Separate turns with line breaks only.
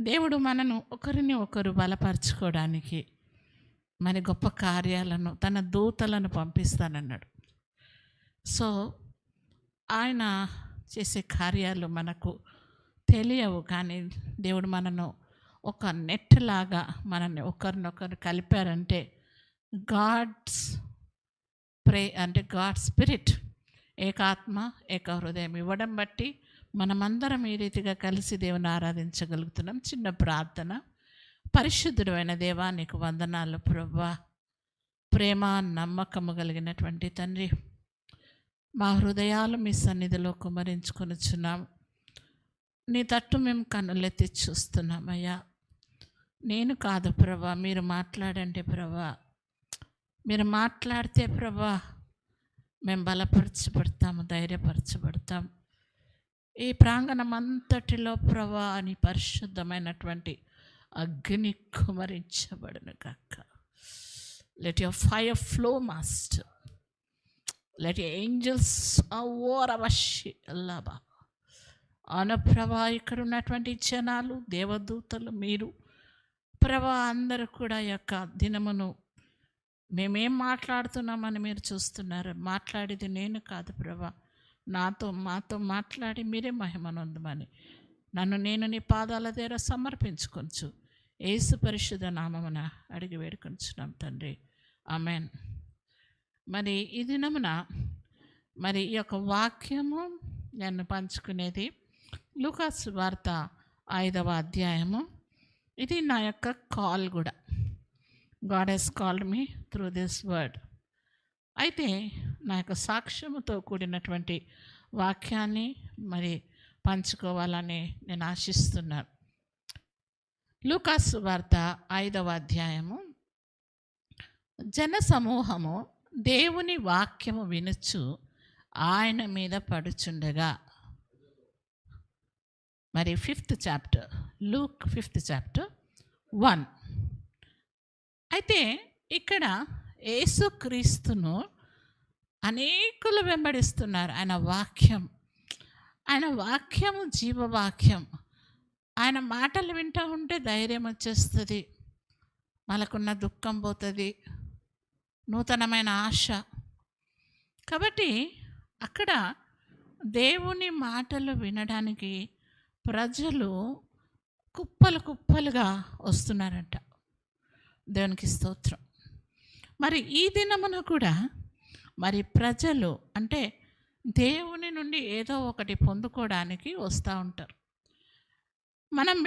దేవుడు మనను ఒకరిని ఒకరు బలపరచుకోవడానికి మరి గొప్ప కార్యాలను తన దూతలను పంపిస్తానన్నాడు. సో ఆయన చేసే కార్యాలు మనకు తెలియవు, కానీ దేవుడు మనను ఒక నెట్ లాగా మనల్ని ఒకరినొకరు కలిపారంటే గాడ్స్ గాడ్ స్పిరిట్, ఏకాత్మ ఏక హృదయం ఇవ్వడం బట్టి మనమందరం ఈ రీతిగా కలిసి దేవుని ఆరాధించగలుగుతున్నాం. చిన్న ప్రార్థన. పరిశుద్ధుడు అయిన దేవా, నీకు వందనాలు ప్రభువా. ప్రేమ నమ్మకము కలిగినటువంటి తండ్రి, మా హృదయాలు మీ సన్నిధిలో కుమరించుకొనుచున్నాం. నీ తట్టు మేము కన్నులెత్తి చూస్తున్నామయ్యా. నేను కాదు ప్రభా, మీరు మాట్లాడండి ప్రభా. మీరు మాట్లాడితే ప్రభా మేము బలపరచబడతాము, ధైర్యపరచబడతాం. ఈ ప్రాంగణం అంతటిలో ప్రభా అని పరిశుద్ధమైనటువంటి అగ్ని కుమరించబడును గాక. Let your fire flow master. Let your angels over అవషి అల్లాబా. అవును ప్రభా, ఇక్కడ ఉన్నటువంటి జనాలు, దేవదూతలు, మీరు ప్రభా అందరూ కూడా యొక్క దినమును మేమేం మాట్లాడుతున్నామని మీరు చూస్తున్నారు. మాట్లాడేది నేను కాదు ప్రభా, మాతో మాట్లాడి మీరే మహిమనొందమని నన్ను నేను నీ పాదాల దగ్గర సమర్పించుకొంచు. యేసు పరిశుద్ధ నామమున అడిగి వేడుకొంచున్నాం తండ్రి, ఆమెన్. మరి ఈ దినమున మరి ఈ యొక్క వాక్యము నేను పంచుకునేది లూకాసు వార్త 5వ అధ్యాయము. ఇది నా యొక్క కాల్ కూడా. God he's called me through this word. అయితే నా యొక్క సాక్ష్యముతో కూడినటువంటి వాక్యాన్ని మరి పంచుకోవాలని నేను ఆశిస్తున్నాను. లూకాసు వార్త 5వ అధ్యాయము. జన సమూహము దేవుని వాక్యము వినుచు ఆయన మీద పడుచుండగా. మరి 5th chapter, Luke 5th chapter 1. అయితే ఇక్కడ యేసుక్రీస్తును అనేకులు వెంబడిస్తున్నారు. ఆయన వాక్యము జీవవాక్యం. ఆయన మాటలు వింటూ ఉంటే ధైర్యం వచ్చేస్తుంది, మనకున్న దుఃఖం పోతుంది, నూతనమైన ఆశ. కాబట్టి అక్కడ దేవుని మాటలు వినడానికి ప్రజలు కుప్పలుగా వస్తున్నారంట. దేవునికి స్తోత్రం. మరి ఈ దినమున కూడా మరి ప్రజలు అంటే దేవుని నుండి ఏదో ఒకటి పొందుకోవడానికి వస్తూ ఉంటారు. మనం